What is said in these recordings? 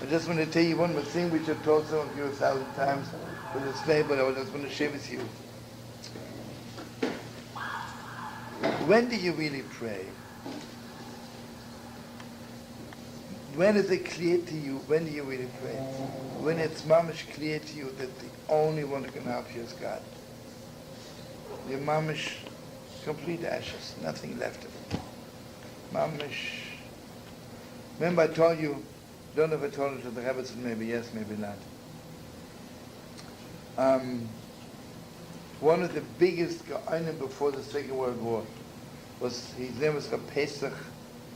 I just want to tell you one more thing which I've told some of you 1,000 times with this slave, but I just want to share with you. When do you really pray? When is it clear to you? When do you really pray? When it's mamish clear to you that the only one who can help you is God. Your mamish, complete ashes, nothing left of it. Mamish. Remember I told you, don't know if I told it to the Rebbe, maybe yes, maybe not. One of the biggest Ge'onim before the Second World War was, his name was Rav Pesach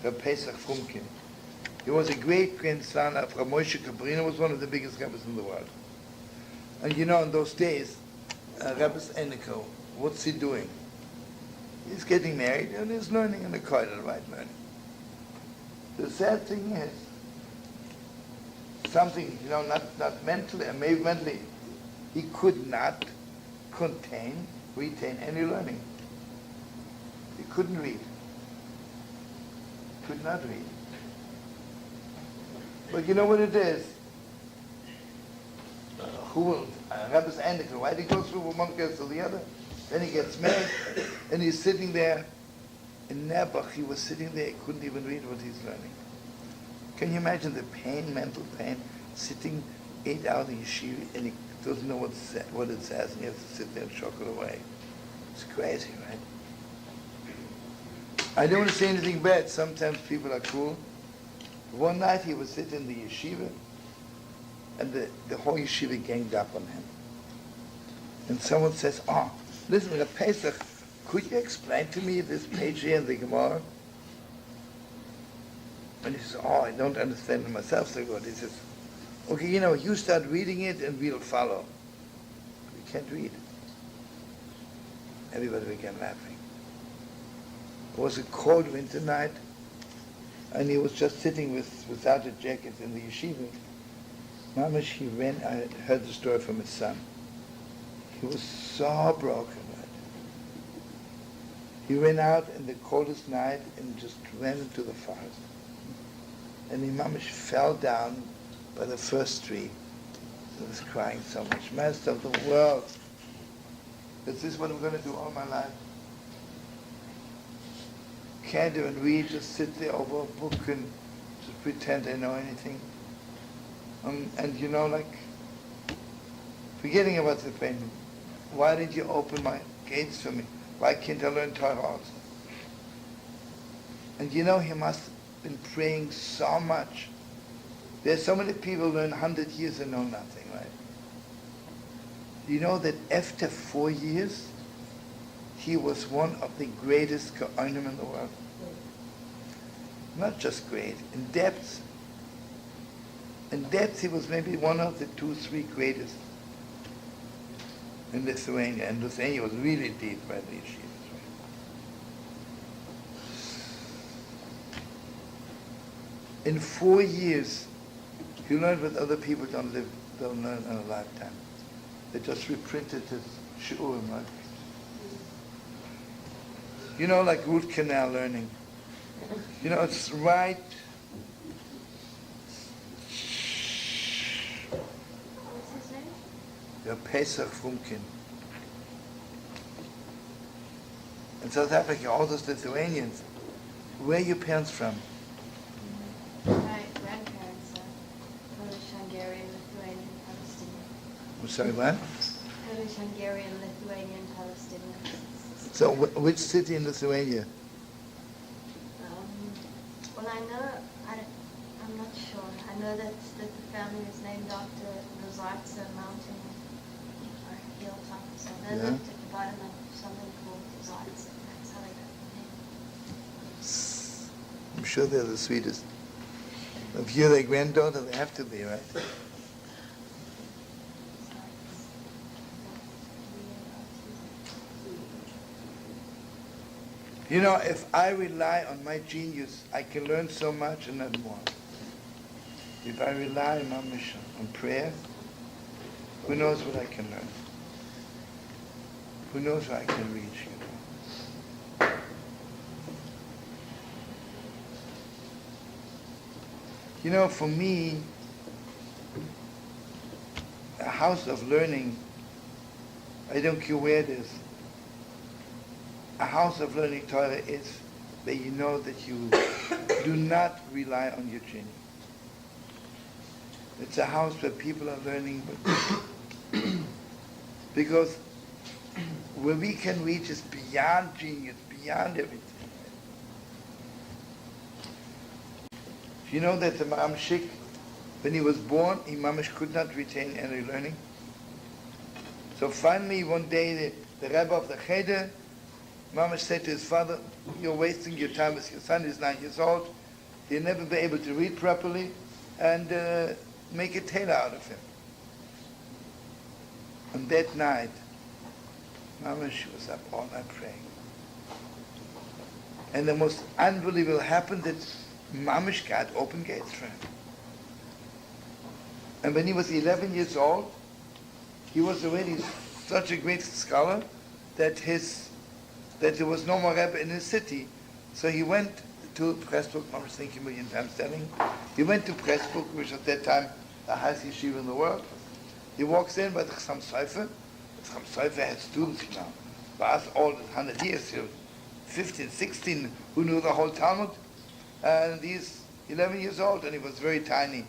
Frumkin. He was a great-grandson of Rav Moshe Cabrino, was one of the biggest rabbis in the world. And you know, in those days, Rebbe's Eniko, what's he doing? He's getting married and he's learning in the kollel, right, learning. The sad thing is, something, you know, not mentally, and maybe mentally, he could not retain any learning. He couldn't read. Could not read. But you know what it is? Rebbe's Anikel, why did he go through from one case to the other? Then he gets married, and he's sitting there. In Nebuch, he was sitting there, he couldn't even read what he's learning. Can you imagine the pain, mental pain, sitting 8 hours in yeshiva, and he doesn't know what it says, and he has to sit there and shock it away. It's crazy, right? I don't want to say anything bad. Sometimes people are cruel. One night he was sitting in the yeshiva, and the whole yeshiva ganged up on him. And someone says, "Oh, listen, Rav Pesach, could you explain to me this page here in the Gemara?" And he says, "Oh, I don't understand it myself so good." He says, "Okay, you know, you start reading it and we'll follow." We can't read. Everybody began laughing. It was a cold winter night, and he was just sitting without a jacket in the yeshiva. Mamash, he ran, I heard the story from his son. He was so broken, right? He ran out in the coldest night and just ran into the forest. And he mamash fell down by the first tree. He was crying so much. Master of the world, is this what I'm going to do all my life? Can't even read, just sit there over a book and just pretend I know anything. And you know, like, forgetting about the pain, why did you open my gates for me? Why can't I learn Torah also? And you know, he must have been praying so much. There's so many people learn 100 years and know nothing, right? You know that after 4 years, he was one of the greatest Ge'onim in the world. Not just great, in depth. In depth, he was maybe one of the 2, 3 greatest in Lithuania. And Lithuania was really deep by the yeshivas. In 4 years, you learned what other people don't learn in a lifetime. They just reprinted his shiurim, right? You know, like root canal learning. You know, it's right. What's his name? The Pesach Frumkin. In South Africa, all those Lithuanians. Where are your parents from? My grandparents are Polish, Hungarian, Lithuanian, Palestinian. I'm sorry, what? Polish, Hungarian, Lithuanian, Palestinian. So which city in Lithuania? Well, I know, I'm not sure. I know that the family is named after the Zartsa mountain or hilltop. So I know Yeah. that at the bottom of something called the Zartsa. That's how they got the name. I'm sure they're the sweetest. If you're their granddaughter, they have to be, right? You know, if I rely on my genius, I can learn so much and not more. If I rely on my mission, on prayer, who knows what I can learn? Who knows where I can reach, you know? You know, for me, a house of learning, I don't care where it is, a house of learning Torah is where you know that you do not rely on your training. It's a house where people are learning, but because where we can reach is beyond genius, beyond everything. You know that the Mamshik, when he was born, he mamish could not retain any learning. So finally, one day, the Rebbe of the Cheder, mamish said to his father, "You're wasting your time with your son. He's 9 years old. He'll never be able to read properly, and make a tailor out of him." And that night, mamish was up all night praying. And the most unbelievable happened that mamish God opened gates for him. And when he was 11 years old, he was already such a great scholar that there was no more Rebbe in his city. So he went to Pressburg, I was thinking a million times telling. He went to Pressburg, which at that time the highest yeshiva in the world. He walks in by the Chassam Sofer. The Chassam Sofer had students, for us all 100 years, 15, 16, who knew the whole Talmud. And he's 11 years old, and he was very tiny.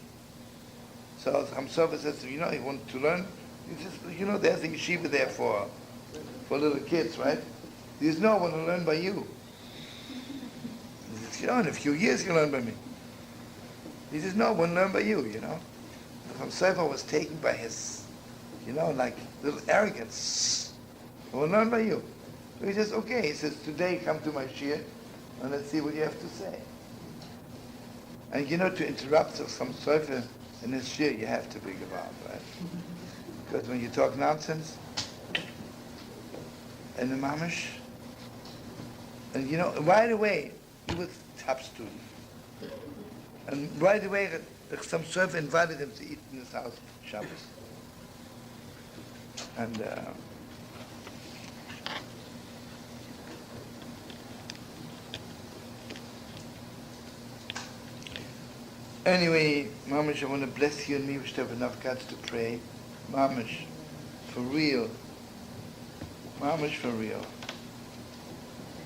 So the Chassam Sofer says to him, you want to learn? He says, there's a yeshiva there for little kids, right? He says, no, I want to learn by you. He says, in a few years you'll learn by me. He says, no, I want to learn by you, The Chassam Sofer was taken by his, like little arrogance. I want to learn by you. So he says, okay. He says, today come to my shir, and let's see what you have to say. And to interrupt Chassam Sofer in his shir, you have to be about, right? Because when you talk nonsense, and the mamish, and right away, he was a top student. And right away, the Chassam Sofer invited him to eat in his house Shabbos. And anyway, mamish, I want to bless you and me. We should have enough guts to pray. Mamish, for real. Mamish, for real.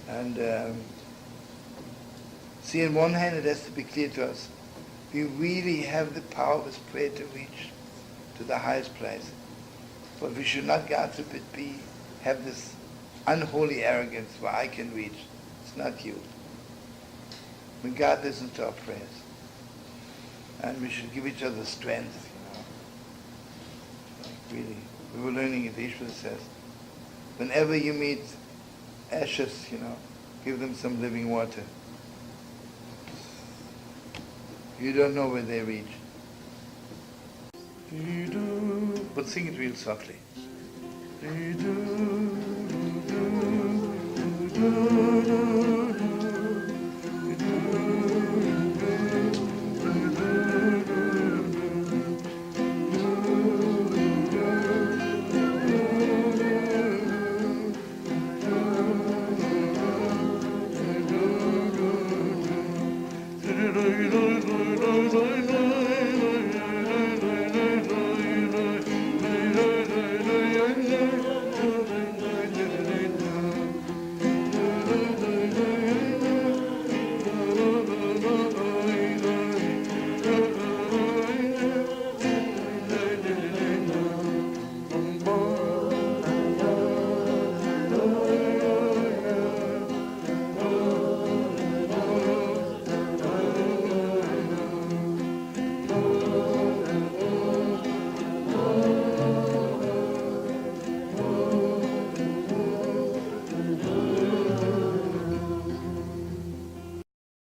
And see, on one hand, it has to be clear to us, we really have the power of this prayer to reach to the highest place. But we should not, God forbid, have this unholy arrogance where I can reach. It's not you. When God listens to our prayers. And we should give each other strength, Like really. We were learning it, Ishmael says, whenever you meet ashes, give them some living water. You don't know where they reach. But sing it real softly. Do, do, do, do, do, do, do.